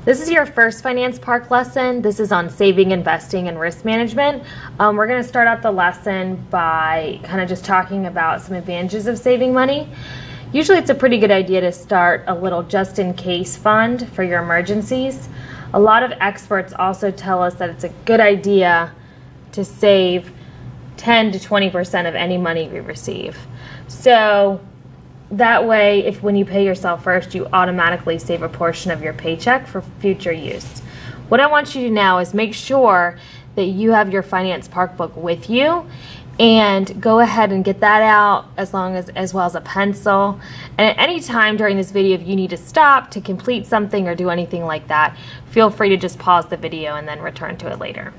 This is your first Finance Park lesson. This is on saving, investing, and risk management. We're going to start out the lesson by kind of just talking about some advantages of saving money. Usually it's a pretty good idea to start a little just-in-case fund for your emergencies. A lot of experts also tell us that it's a good idea to save 10 to 20% of any money we receive. So that way, if when you pay yourself first, you automatically save a portion of your paycheck for future use. What I want you to now is make sure that you have your Finance Park book with you, and go ahead and get that out as well as a pencil. And at any time during this video, if you need to stop to complete something or do anything like that, feel free to just pause the video and then return to it later.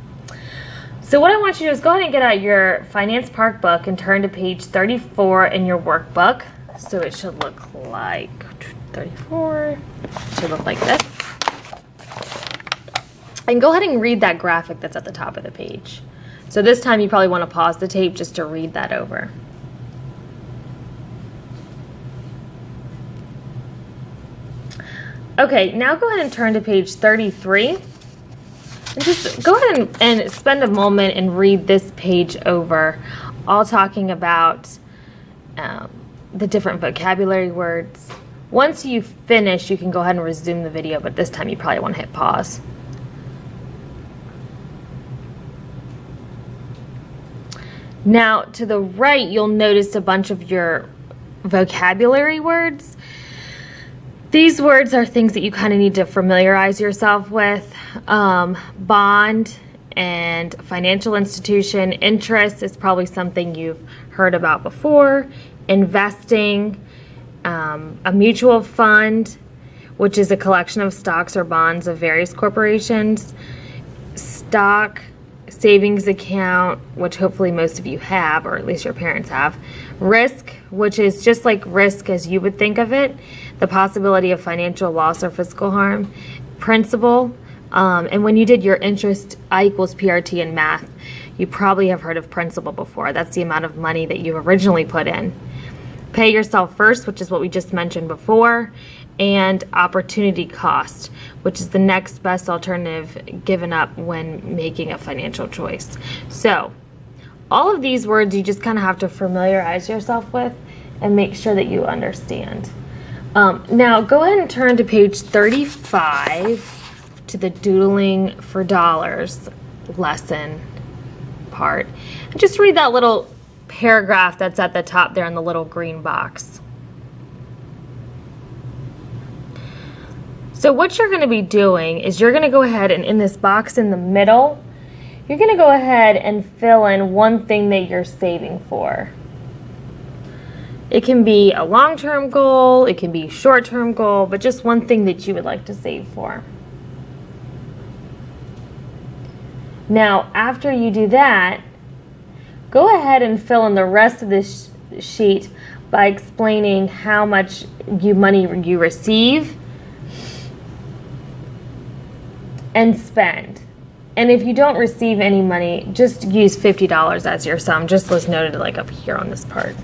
So what I want you to do is go ahead and get out your Finance Park book and turn to page 34 in your workbook. So it should look like 34, it should look like this. And go ahead and read that graphic that's at the top of the page. So this time you probably want to pause the tape just to read that over. Okay, now go ahead and turn to page 33. And just go ahead and spend a moment and read this page over, all talking about the different vocabulary words. Once you finish, you can go ahead and resume the video, but this time you probably want to hit pause. Now, to the right, you'll notice a bunch of your vocabulary words. These words are things that you kind of need to familiarize yourself with. Bond and financial institution. Interest is probably something you've heard about before. Investing, a mutual fund, which is a collection of stocks or bonds of various corporations. Stock, savings account, which hopefully most of you have, or at least your parents have. Risk, which is just like risk as you would think of it, the possibility of financial loss or physical harm. Principal, and when you did your interest I equals PRT in math, you probably have heard of principal before. That's the amount of money that you originally put in. Pay yourself first, which is what we just mentioned before, and opportunity cost, which is the next best alternative given up when making a financial choice. So all of these words you just kind of have to familiarize yourself with and make sure that you understand. Now go ahead and turn to page 35 to the Doodling for Dollars lesson part, and just read that little paragraph that's at the top there in the little green box. So what you're going to be doing is you're going to go ahead and in this box in the middle, you're going to go ahead and fill in one thing that you're saving for. It can be a long-term goal, it can be a short-term goal, but just one thing that you would like to save for. Now, after you do that, go ahead and fill in the rest of this sheet by explaining how much money you receive and spend. And if you don't receive any money, just use $50 as your sum, just as noted like up here on this part.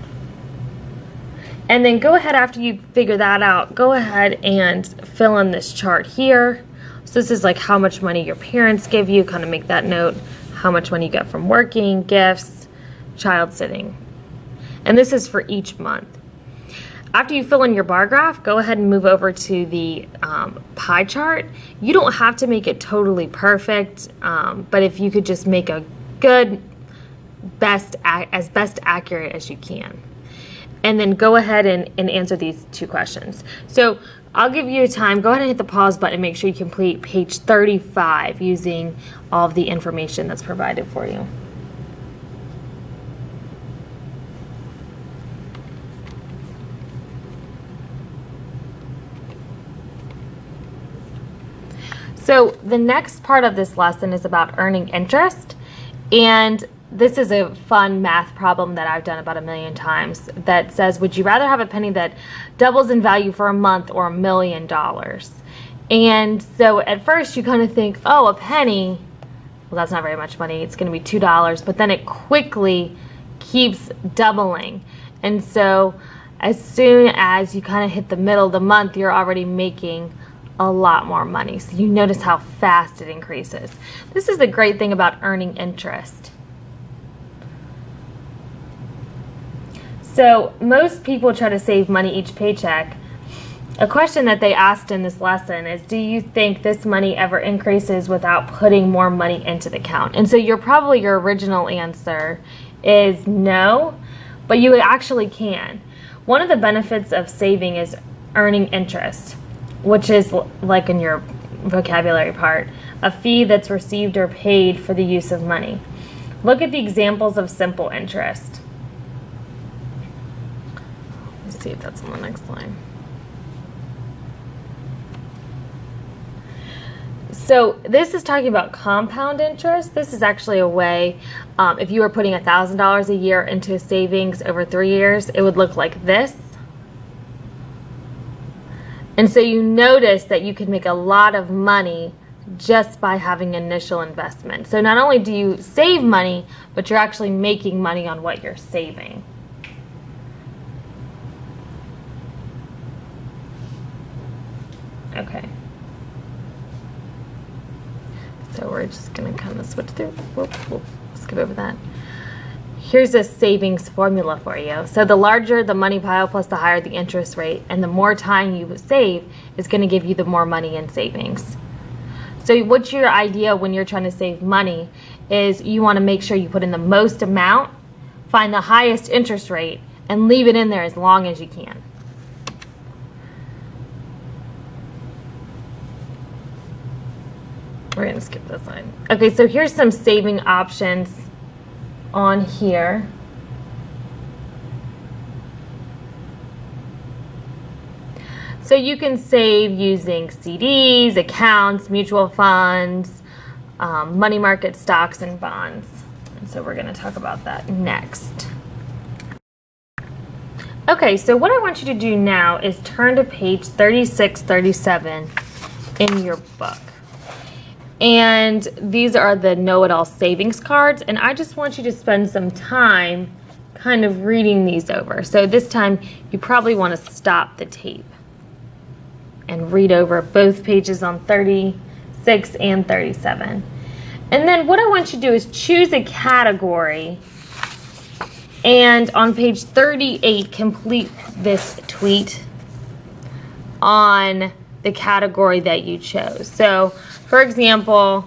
And then go ahead, after you figure that out, go ahead and fill in this chart here. So this is like how much money your parents give you, kind of make that note, how much money you get from working, gifts, child sitting. And this is for each month. After you fill in your bar graph, go ahead and move over to the pie chart. You don't have to make it totally perfect, but if you could just make a good, best accurate as you can. And then go ahead and answer these two questions. So I'll give you time. Go ahead and hit the pause button and make sure you complete page 35 using all of the information that's provided for you. So the next part of this lesson is about earning interest, and this is a fun math problem that I've done about 1,000,000 times that says, would you rather have a penny that doubles in value for a month or $1 million? And so at first you kind of think, oh, a penny, well, that's not very much money, it's going to be $2, but then it quickly keeps doubling. And so as soon as you kind of hit the middle of the month, you're already making a lot more money. So you notice how fast it increases. This is the great thing about earning interest. So most people try to save money each paycheck. A question that they asked in this lesson is, do you think this money ever increases without putting more money into the account? And so your original answer is no, but you actually can. One of the benefits of saving is earning interest, which is, like in your vocabulary part, a fee that's received or paid for the use of money. Look at the examples of simple interest. Let's see if that's on the next line. So this is talking about compound interest. This is actually a way, if you were putting $1,000 a year into a savings over 3 years, it would look like this. And so you notice that you can make a lot of money just by having initial investment. So not only do you save money, but you're actually making money on what you're saving. Okay. So we're just going to kind of switch through. We'll skip over that. Here's a savings formula for you. So the larger the money pile plus the higher the interest rate, and the more time you save is going to give you the more money in savings. So what's your idea when you're trying to save money is you want to make sure you put in the most amount, find the highest interest rate, and leave it in there as long as you can. We're going to skip this line. Okay, so here's some saving options on here. So you can save using CDs, accounts, mutual funds, money market stocks, and bonds. And so we're going to talk about that next. Okay, so what I want you to do now is turn to page 3637 in your book. And these are the know-it-all savings cards, and I just want you to spend some time kind of reading these over. So this time you probably want to stop the tape and read over both pages on 36 and 37. And then what I want you to do is choose a category, and on page 38 complete this tweet on the category that you chose. So for example,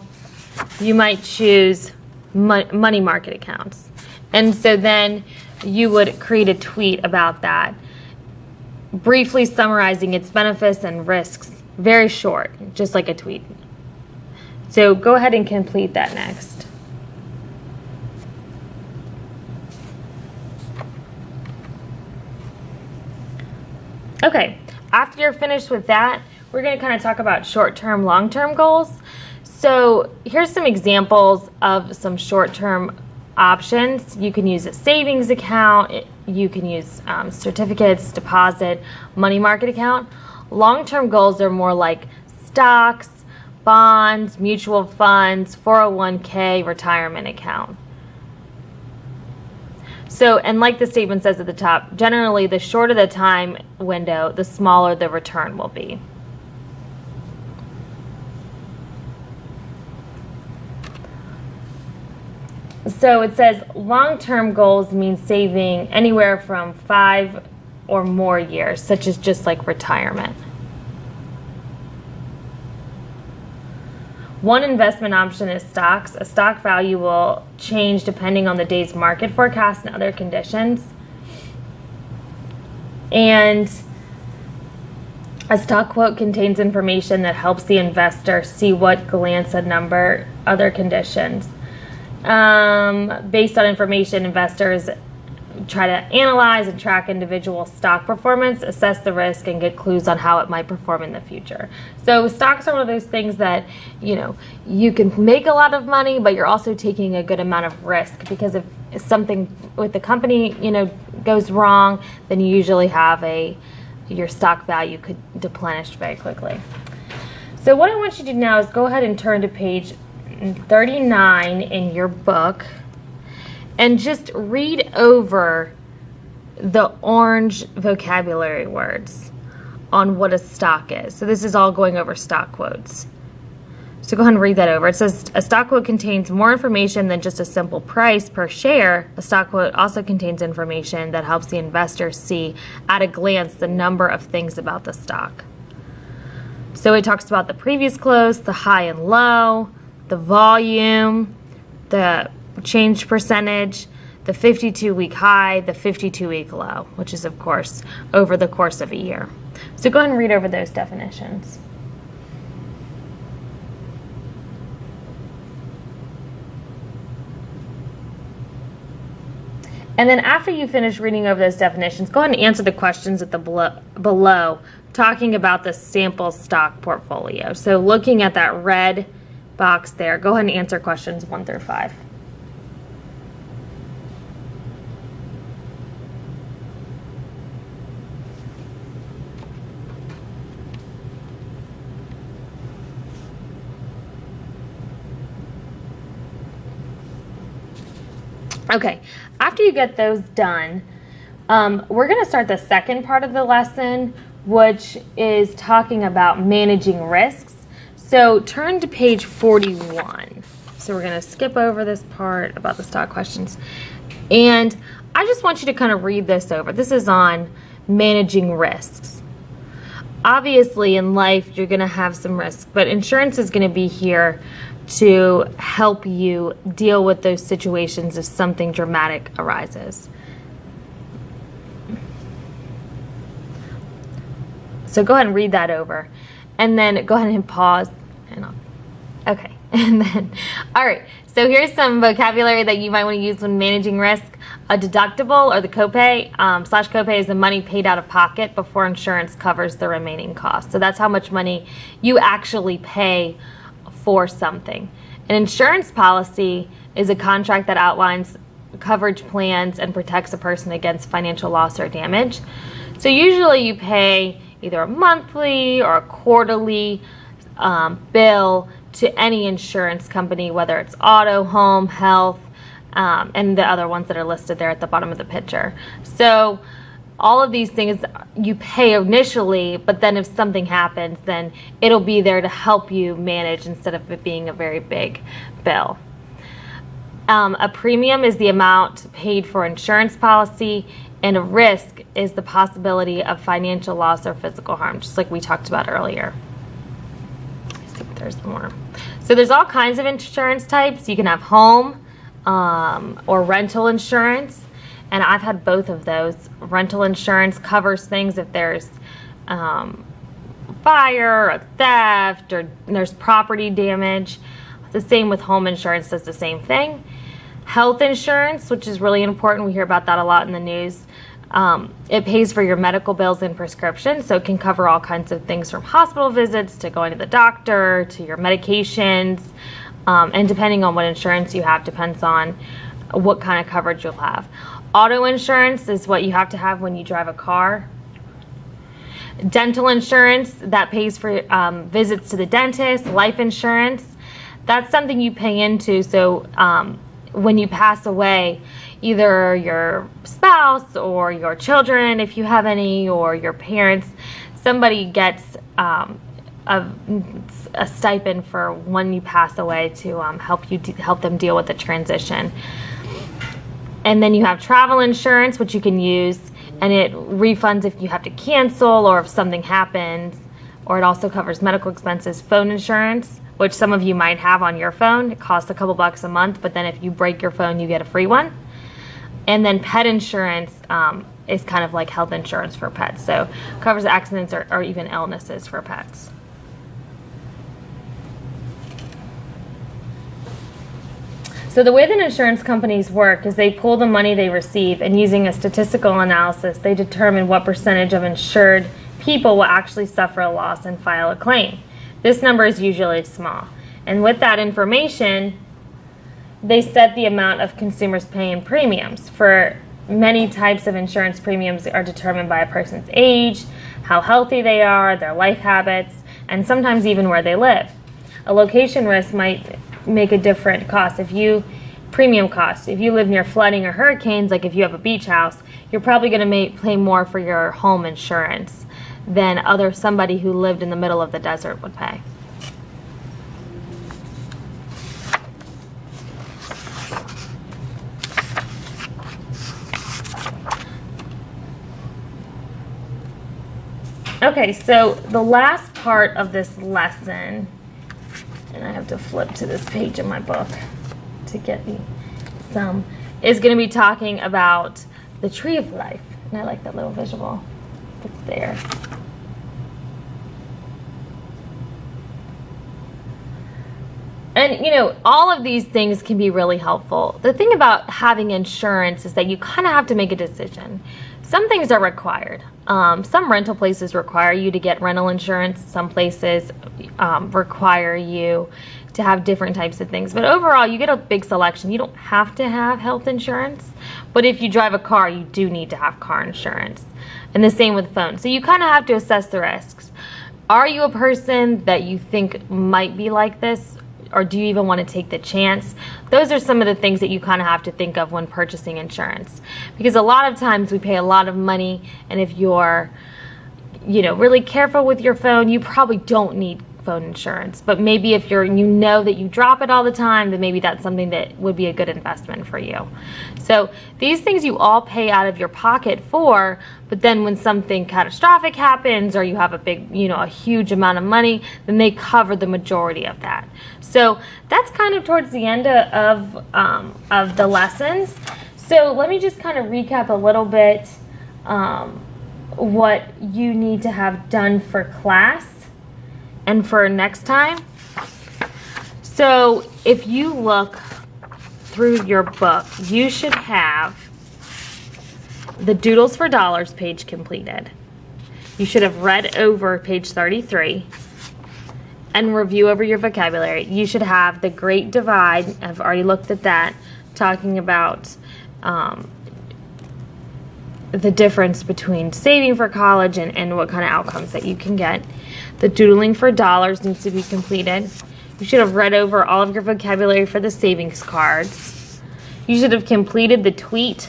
you might choose money market accounts. And so then you would create a tweet about that, briefly summarizing its benefits and risks. Very short, just like a tweet. So go ahead and complete that next. Okay, after you're finished with that, we're going to kind of talk about short-term, long-term goals. So here's some examples of some short-term options. You can use a savings account, you can use certificates, deposit, money market account. Long-term goals are more like stocks, bonds, mutual funds, 401k, retirement account. So, and like the statement says at the top, generally the shorter the time window, the smaller the return will be. So it says long-term goals mean saving anywhere from 5 or more years, such as just like retirement. One investment option is stocks. A stock value will change depending on the day's market forecast and other conditions. And a stock quote contains information that helps the investor see what glance a number, other conditions. Based on information, investors try to analyze and track individual stock performance, assess the risk, and get clues on how it might perform in the future. So stocks are one of those things that, you know, you can make a lot of money, but you're also taking a good amount of risk, because if something with the company, you know, goes wrong, then you usually have your stock value could deplenish very quickly. So what I want you to do now is go ahead and turn to page 39 in your book and just read over the orange vocabulary words. on what a stock is. So this is all going over stock quotes. So go ahead and read that over. It says a stock quote contains more information than just a simple price per share. A stock quote also contains information that helps the investor see at a glance the number of things about the stock. So it talks about the previous close, the high and low, the volume, the change percentage, the 52-week high, the 52-week low, which is, of course, over the course of a year. So go ahead and read over those definitions. And then after you finish reading over those definitions, go ahead and answer the questions at the below, talking about the sample stock portfolio. So looking at that red box there, go ahead and answer questions 1 through 5. Okay, after you get those done, we're going to start the second part of the lesson, which is talking about managing risks. So turn to page 41. So we're going to skip over this part about the stock questions. And I just want you to kind of read this over. This is on managing risks. Obviously, in life, you're going to have some risks, but insurance is going to be here to help you deal with those situations if something dramatic arises. So go ahead and read that over. And then go ahead and pause. Okay. And then, all right. So here's some vocabulary that you might want to use when managing risk. A deductible, or the copay, slash copay, is the money paid out of pocket before insurance covers the remaining costs. So that's how much money you actually pay for something. An insurance policy is a contract that outlines coverage plans and protects a person against financial loss or damage. So usually you pay either a monthly or a quarterly bill to any insurance company, whether it's auto, home, health, and the other ones that are listed there at the bottom of the picture. So all of these things you pay initially, but then if something happens, then it'll be there to help you manage instead of it being a very big bill. A premium is the amount paid for insurance policy, and a risk is the possibility of financial loss or physical harm, just like we talked about earlier. Let's see if there's more. So there's all kinds of insurance types. You can have home or rental insurance. And I've had both of those. Rental insurance covers things if there's fire or theft or there's property damage. The same with home insurance, does the same thing. Health insurance, which is really important, we hear about that a lot in the news. It pays for your medical bills and prescriptions, so it can cover all kinds of things from hospital visits to going to the doctor to your medications. And depending on what insurance you have, depends on what kind of coverage you'll have. Auto insurance is what you have to have when you drive a car. Dental insurance, that pays for visits to the dentist. Life insurance, that's something you pay into, so when you pass away, either your spouse or your children, if you have any, or your parents, somebody gets a stipend for when you pass away to help them deal with the transition. And then you have travel insurance, which you can use, and it refunds if you have to cancel or if something happens, or it also covers medical expenses. Phone insurance, which some of you might have on your phone. It costs a couple bucks a month, but then if you break your phone, you get a free one. And then pet insurance is kind of like health insurance for pets, so it covers accidents or even illnesses for pets. So the way that insurance companies work is they pull the money they receive, and using a statistical analysis, they determine what percentage of insured people will actually suffer a loss and file a claim. This number is usually small. And with that information, they set the amount of consumers paying premiums. For many types of insurance, premiums are determined by a person's age, how healthy they are, their life habits, and sometimes even where they live. A location risk might make a different cost. If you live near flooding or hurricanes, like if you have a beach house, you're probably going to pay more for your home insurance than somebody who lived in the middle of the desert would pay. Okay, so the last part of this lesson, and I have to flip to this page in my book to get some, is going to be talking about the tree of life. And I like that little visual that's there. And, you know, all of these things can be really helpful. The thing about having insurance is that you kind of have to make a decision. Some things are required. Some rental places require you to get rental insurance. Some places require you to have different types of things. But overall, you get a big selection. You don't have to have health insurance. But if you drive a car, you do need to have car insurance. And the same with phones. So you kind of have to assess the risks. Are you a person that you think might be like this? Or do you even want to take the chance? Those are some of the things that you kind of have to think of when purchasing insurance. Because a lot of times we pay a lot of money, and if you're, you know, really careful with your phone, you probably don't need phone insurance. But maybe if you know that you drop it all the time, then maybe that's something that would be a good investment for you. So these things you all pay out of your pocket for, but then when something catastrophic happens or you have a big, you know, a huge amount of money, then they cover the majority of that. So that's kind of towards the end of the lessons. So let me just kind of recap a little bit what you need to have done for class and for next time. So if you look through your book, you should have the Doodles for Dollars page completed. You should have read over page 33 and review over your vocabulary. You should have the Great Divide. I've already looked at that, talking about the difference between saving for college and what kind of outcomes that you can get. The Doodling for Dollars needs to be completed. You should have read over all of your vocabulary for the savings cards. You should have completed the tweet.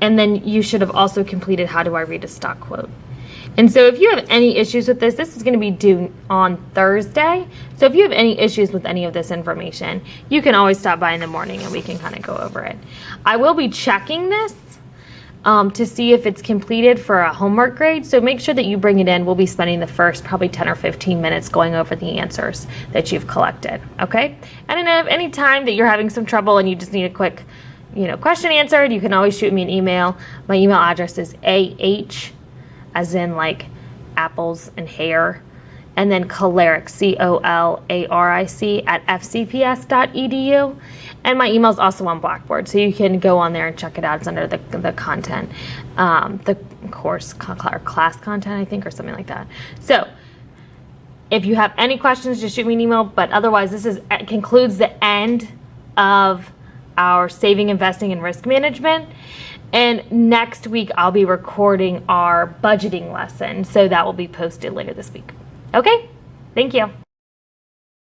And then you should have also completed How Do I Read a Stock Quote. And so if you have any issues with this is going to be due on Thursday. So if you have any issues with any of this information, you can always stop by in the morning and we can kind of go over it. I will be checking this to see if it's completed for a homework grade. So make sure that you bring it in. We'll be spending the first probably 10 or 15 minutes going over the answers that you've collected. Okay? And if any time that you're having some trouble and you just need a quick, you know, question answered, you can always shoot me an email. My email address is AH, as in like apples and hair, and then Colaric, COLARIC at fcps.edu. And my email is also on Blackboard, so you can go on there and check it out. It's under the content, the course or class content, I think, or something like that. So if you have any questions, just shoot me an email. But otherwise, this concludes the end of our saving, investing, and risk management. And next week, I'll be recording our budgeting lesson, so that will be posted later this week. Okay? Thank you.